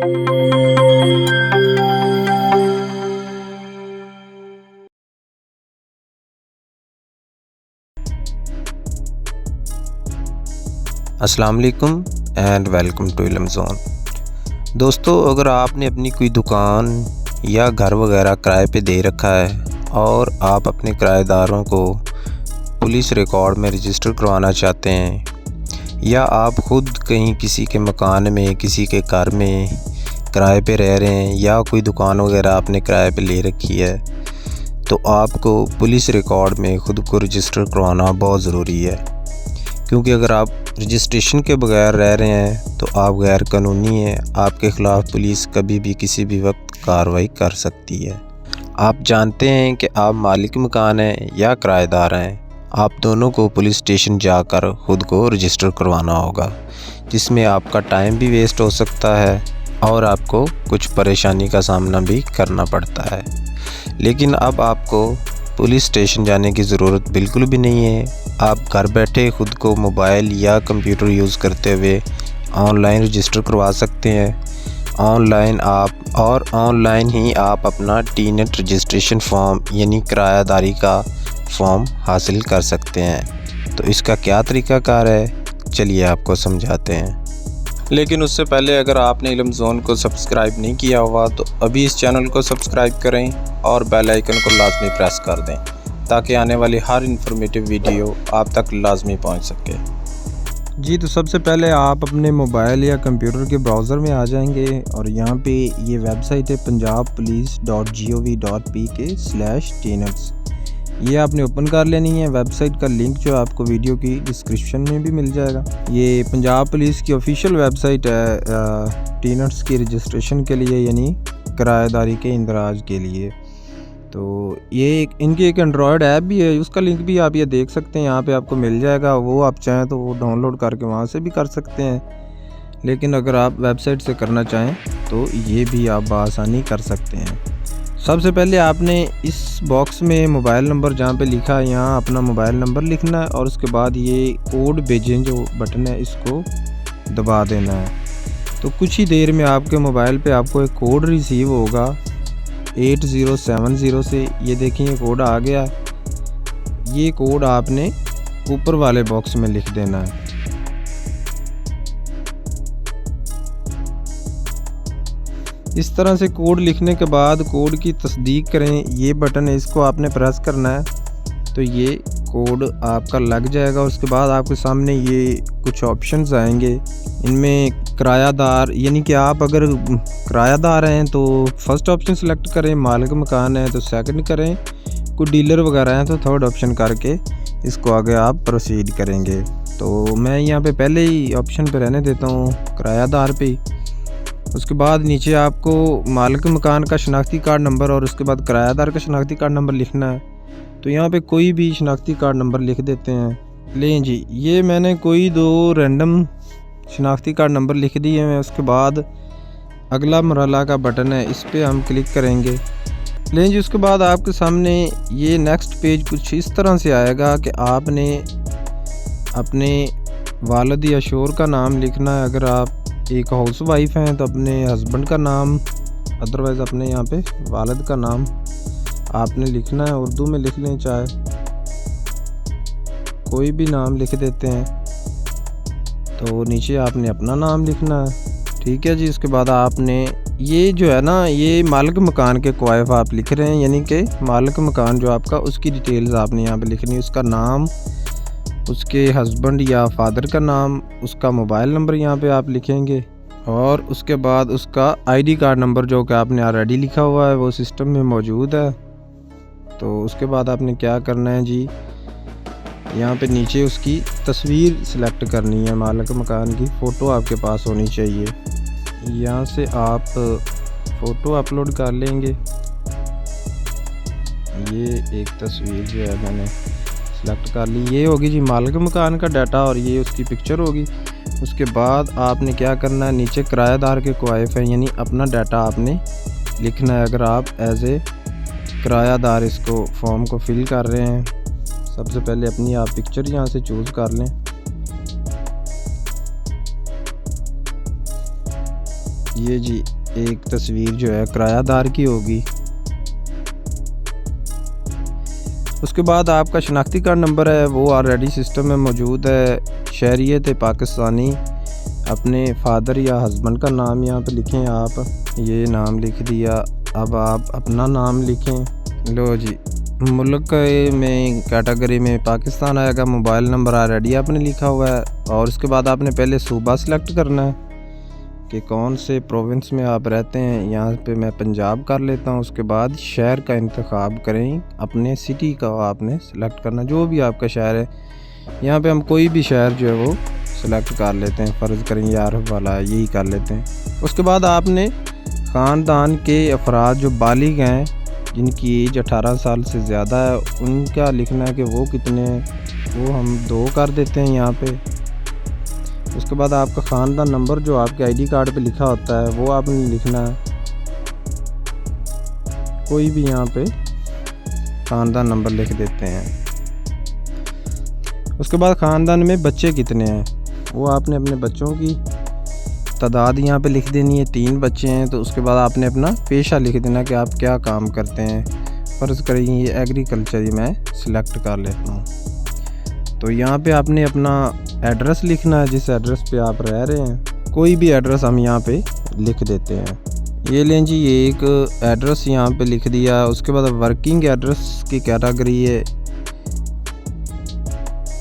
अस्सलाम वालेकुम and welcome to इल्म ज़ोन। दोस्तों, अगर आपने अपनी कोई दुकान या घर वगैरह किराए पे दे रखा है और आप अपने किराएदारों को पुलिस रिकॉर्ड में रजिस्टर करवाना चाहते हैं, या आप ख़ुद कहीं किसी के मकान में, किसी के घर में किराए पे रह रहे हैं, या कोई दुकान वगैरह आपने किराए पे ले रखी है, तो आपको पुलिस रिकॉर्ड में ख़ुद को रजिस्टर करवाना बहुत ज़रूरी है। क्योंकि अगर आप रजिस्ट्रेशन के बगैर रह रहे हैं तो आप गैर कानूनी हैं। आपके ख़िलाफ़ पुलिस कभी भी किसी भी वक्त कार्रवाई कर सकती है। आप जानते हैं कि आप मालिक मकान हैं या किराएदार हैं, आप दोनों को पुलिस स्टेशन जाकर ख़ुद को रजिस्टर करवाना होगा, जिसमें आपका टाइम भी वेस्ट हो सकता है और आपको कुछ परेशानी का सामना भी करना पड़ता है। लेकिन अब आपको पुलिस स्टेशन जाने की ज़रूरत बिल्कुल भी नहीं है। आप घर बैठे ख़ुद को मोबाइल या कंप्यूटर यूज़ करते हुए ऑनलाइन रजिस्टर करवा सकते हैं। ऑनलाइन ही आप अपना टीनेट रजिस्ट्रेशन फॉर्म यानी किरायादारी का फॉर्म हासिल कर सकते हैं। तो इसका क्या तरीक़ाकार है, चलिए आपको समझाते हैं। लेकिन उससे पहले अगर आपने इल्म ज़ोन को सब्सक्राइब नहीं किया हुआ तो अभी इस चैनल को सब्सक्राइब करें और बेल आइकन को लाजमी प्रेस कर दें, ताकि आने वाली हर इन्फॉर्मेटिव वीडियो आप तक लाजमी पहुंच सके। जी, तो सबसे पहले आप अपने मोबाइल या कंप्यूटर के ब्राउज़र में आ जाएंगे और यहाँ पे ये वेबसाइट है punjabpolice.gov.pk/tenets। ये आपने ओपन कर लेनी है। वेबसाइट का लिंक जो आपको वीडियो की डिस्क्रिप्शन में भी मिल जाएगा। ये पंजाब पुलिस की ऑफिशियल वेबसाइट है टेनेट्स की रजिस्ट्रेशन के लिए, यानी किराएदारी के इंदराज के लिए। तो ये इनकी एक एंड्रॉयड ऐप भी है, उसका लिंक भी आप ये देख सकते हैं, यहाँ पे आपको मिल जाएगा। वो आप चाहें तो वो डाउनलोड करके वहाँ से भी कर सकते हैं, लेकिन अगर आप वेबसाइट से करना चाहें तो ये भी आप बआसानी कर सकते हैं। सबसे पहले आपने इस बॉक्स में मोबाइल नंबर जहाँ पे लिखा है, यहाँ अपना मोबाइल नंबर लिखना है और उसके बाद ये कोड भेजें जो बटन है, इसको दबा देना है। तो कुछ ही देर में आपके मोबाइल पे आपको एक कोड रिसीव होगा 8070 से। ये देखिए, ये कोड आ गया। ये कोड आपने ऊपर वाले बॉक्स में लिख देना है। इस तरह से कोड लिखने के बाद कोड की तस्दीक करें, ये बटन है, इसको आपने प्रेस करना है तो ये कोड आपका लग जाएगा। उसके बाद आपके सामने ये कुछ ऑप्शंस आएंगे। इनमें किरायादार, यानी कि आप अगर किरायादार हैं तो फर्स्ट ऑप्शन सेलेक्ट करें, मालिक मकान है तो सेकंड करें, कोई डीलर वगैरह हैं तो थर्ड ऑप्शन करके इसको आगे आप प्रोसीड करेंगे। तो मैं यहाँ पे पहले ही ऑप्शन पे रहने देता हूँ, किरायादार पे। उसके बाद नीचे आपको मालिक मकान का शनाख्ती कार्ड नंबर और उसके बाद किरायादार का शनाख्ती कार्ड नंबर लिखना है। तो यहाँ पे कोई भी शनाख्ती कार्ड नंबर लिख देते हैं। लें जी, ये मैंने कोई 2 रैंडम शनाख्ती कार्ड नंबर लिख दिए हैं। उसके बाद अगला मरहला का बटन है, इस पर हम क्लिक करेंगे। लें जी, उसके बाद आपके सामने ये नेक्स्ट पेज कुछ इस तरह से आएगा कि आपने अपने वालिद या शोहर का नाम लिखना है। अगर आप एक हाउस वाइफ हैं तो अपने हस्बैंड का नाम, अदरवाइज़ अपने यहाँ पे वालिद का नाम आपने लिखना है। उर्दू में लिख लें, चाहे कोई भी नाम लिख देते हैं। तो नीचे आपने अपना नाम लिखना है, ठीक है जी। उसके बाद आपने ये जो है ना, ये मालिक मकान के क्वाइफ आप लिख रहे हैं, यानी कि मालिक मकान जो आपका, उसकी डिटेल्स आपने यहाँ पे लिखनी है। उसका नाम, उसके हस्बैंड या फादर का नाम, उसका मोबाइल नंबर यहाँ पे आप लिखेंगे और उसके बाद उसका आईडी कार्ड नंबर जो कि आपने ऑलरेडी लिखा हुआ है, वो सिस्टम में मौजूद है। तो उसके बाद आपने क्या करना है जी, यहाँ पे नीचे उसकी तस्वीर सिलेक्ट करनी है, मालिक मकान की फ़ोटो आपके पास होनी चाहिए। यहाँ से आप फ़ोटो अपलोड कर लेंगे। ये एक तस्वीर जो है मैंने सेलेक्ट कर ली, ये होगी जी मालिक मकान का डाटा और ये उसकी पिक्चर होगी। उसके बाद आपने क्या करना है, नीचे किराएदार के क्वाइफ है, यानी अपना डाटा आपने लिखना है। अगर आप एज ए किरायादार इसको फॉर्म को फिल कर रहे हैं, सबसे पहले अपनी आप पिक्चर यहाँ से चूज़ कर लें। ये जी एक तस्वीर जो है किरायादार की होगी। उसके बाद आपका शनाख्ती कार्ड नंबर है वो ऑलरेडी सिस्टम में मौजूद है। शहरियत पाकिस्तानी, अपने फादर या हस्बैंड का नाम यहाँ पे लिखें। आप ये नाम लिख दिया, अब आप अपना नाम लिखें। लो जी, मुल्क में कैटेगरी में पाकिस्तान आएगा। मोबाइल नंबर ऑलरेडी आपने लिखा हुआ है। और उसके बाद आपने पहले सूबा सिलेक्ट करना है कि कौन से प्रोविंस में आप रहते हैं। यहाँ पे मैं पंजाब कर लेता हूँ। उसके बाद शहर का इंतखाब करें, अपने सिटी का आपने सेलेक्ट करना, जो भी आपका शहर है। यहाँ पे हम कोई भी शहर जो है वो सेलेक्ट कर लेते हैं, फ़र्ज़ करें यार वाला यही कर लेते हैं। उसके बाद आपने ख़ानदान के अफराद जो बालिग हैं, जिनकी एज 18 साल से ज़्यादा है, उनका लिखना है कि वो कितने हैं। वो हम 2 कर देते हैं यहाँ पे। उसके बाद आपका ख़ानदान नंबर जो आपके आईडी कार्ड पे लिखा होता है वो आपने लिखना है। कोई भी यहाँ पे ख़ानदान नंबर लिख देते हैं। उसके बाद ख़ानदान में बच्चे कितने हैं वो आपने अपने बच्चों की तादाद यहाँ पे लिख देनी है। 3 बच्चे हैं तो उसके बाद आपने अपना पेशा लिख देना कि आप क्या काम करते हैं। फ़र्ज़ करें ये एग्रीकल्चर ही मैं सिलेक्ट कर लेता हूँ। तो यहाँ पे आपने अपना एड्रेस लिखना है, जिस एड्रेस पे आप रह रहे हैं। कोई भी एड्रेस हम यहाँ पे लिख देते हैं। ये लें जी, ये एक एड्रेस यहाँ पे लिख दिया। उसके बाद वर्किंग एड्रेस की कैटेगरी है।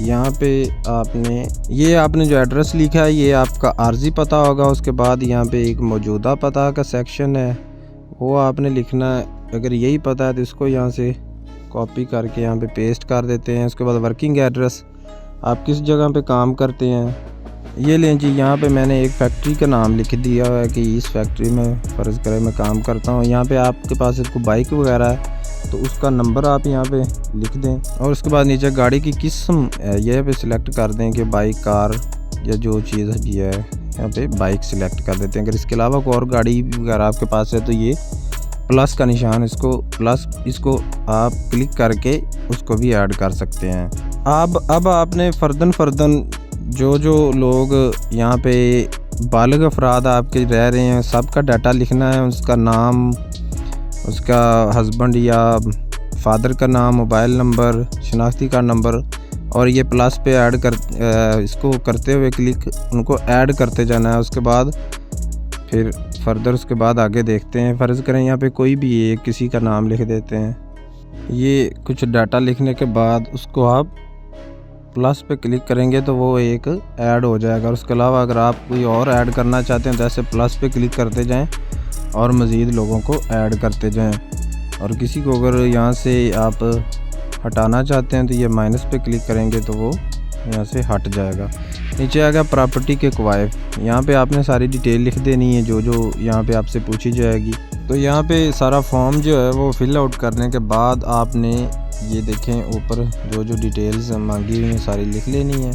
यहाँ पे आपने जो एड्रेस लिखा है ये आपका आर्जी पता होगा। उसके बाद यहाँ पे एक मौजूदा पता का सेक्शन है, वो आपने लिखना है। अगर यही पता है तो इसको यहाँ से कॉपी करके यहाँ पे पेस्ट कर देते हैं। उसके बाद वर्किंग एड्रेस, आप किस जगह पे काम करते हैं। ये लें जी, यहाँ पे मैंने एक फैक्ट्री का नाम लिख दिया है कि इस फैक्ट्री में फ़र्ज़ करें मैं काम करता हूँ। यहाँ पे आपके पास इसको बाइक वगैरह है तो उसका नंबर आप यहाँ पे लिख दें। और उसके बाद नीचे गाड़ी की किस्म ये पे सिलेक्ट कर दें कि बाइक, कार या जो चीज़ भी है, यहाँ पे बाइक सिलेक्ट कर देते हैं। अगर इसके अलावा कोई और गाड़ी वगैरह आपके पास है तो ये प्लस का निशान, इसको आप क्लिक करके उसको भी ऐड कर सकते हैं। अब आपने फ़र्दन जो लोग यहाँ पे बालिग अफराद आपके रह रहे हैं सबका डाटा लिखना है। उसका नाम, उसका हस्बैंड या फादर का नाम, मोबाइल नंबर, शनाख्ती कार्ड नंबर, और ये प्लस पे ऐड कर इसको करते हुए क्लिक उनको ऐड करते जाना है। उसके बाद फिर फर्दर उसके बाद आगे देखते हैं। फ़र्ज़ करें यहाँ पे कोई भी एक किसी का नाम लिख देते हैं। ये कुछ डाटा लिखने के बाद उसको आप प्लस पे क्लिक करेंगे तो वो एक ऐड हो जाएगा। और उसके अलावा अगर आप कोई और ऐड करना चाहते हैं तो ऐसे प्लस पे क्लिक करते जाएं और मज़ीद लोगों को ऐड करते जाएं। और किसी को अगर यहाँ से आप हटाना चाहते हैं तो ये माइनस पे क्लिक करेंगे तो वो यहाँ से हट जाएगा। नीचे आएगा प्रॉपर्टी के क्वाइफ, यहाँ पे आपने सारी डिटेल लिख देनी है जो यहाँ पे आपसे पूछी जाएगी। तो यहाँ पे सारा फॉर्म जो है वो फिल आउट करने के बाद आपने ये देखें ऊपर जो डिटेल्स मांगी हुई हैं सारी लिख लेनी है।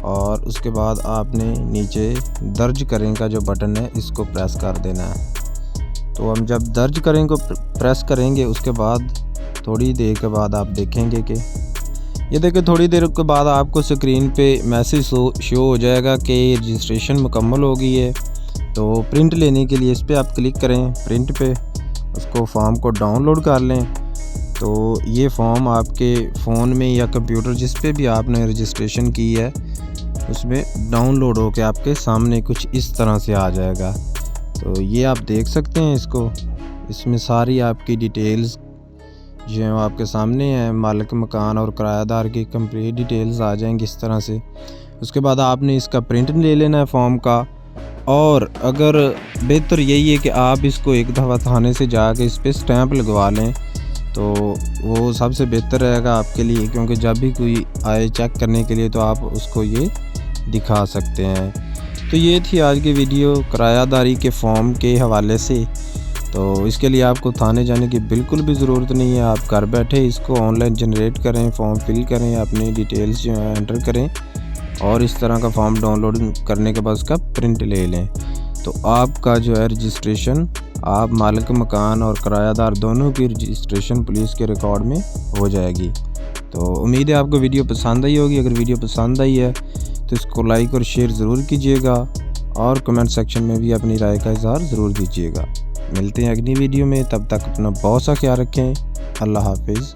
और उसके बाद आपने नीचे दर्ज करें का जो बटन है इसको प्रेस कर देना है। तो हम जब दर्ज करें को प्रेस करेंगे उसके बाद थोड़ी देर के बाद आप देखेंगे कि ये देखिए थोड़ी देर के बाद आपको स्क्रीन पे मैसेज शो हो जाएगा कि रजिस्ट्रेशन मुकम्मल हो गई है। तो प्रिंट लेने के लिए इस पर आप क्लिक करें, प्रिंट पे, उसको फॉर्म को डाउनलोड कर लें। तो ये फॉर्म आपके फ़ोन में या कंप्यूटर जिस पे भी आपने रजिस्ट्रेशन की है उसमें डाउनलोड हो के आपके सामने कुछ इस तरह से आ जाएगा। तो ये आप देख सकते हैं इसमें सारी आपकी डिटेल्स जो है आपके सामने है। मालिक मकान और किराएदार की कंप्लीट डिटेल्स आ जाएंगी इस तरह से। उसके बाद आपने इसका प्रिंट ले लेना है फॉर्म का। और अगर बेहतर यही है कि आप इसको एक दफ़ा थाने से जाके इस पर स्टैंप लगवा लें तो वो सबसे बेहतर रहेगा आपके लिए, क्योंकि जब भी कोई आए चेक करने के लिए तो आप उसको ये दिखा सकते हैं। तो ये थी आज की वीडियो किरायादारी के फॉर्म के हवाले से। तो इसके लिए आपको थाने जाने की बिल्कुल भी ज़रूरत नहीं है। आप घर बैठे इसको ऑनलाइन जनरेट करें, फॉर्म फिल करें, अपनी डिटेल्स जो है एंटर करें और इस तरह का फॉर्म डाउनलोड करने के बाद उसका प्रिंट ले लें। तो आपका जो है रजिस्ट्रेशन, आप मालिक मकान और किरायादार दोनों की रजिस्ट्रेशन पुलिस के रिकॉर्ड में हो जाएगी। तो उम्मीद है आपको वीडियो पसंद आई होगी। अगर वीडियो पसंद आई है तो इसको लाइक और शेयर ज़रूर कीजिएगा और कमेंट सेक्शन में भी अपनी राय का इज़हार ज़रूर दीजिएगा। मिलते हैं अगली वीडियो में, तब तक अपना बहुत सा ख्याल रखें। अल्लाह हाफिज़।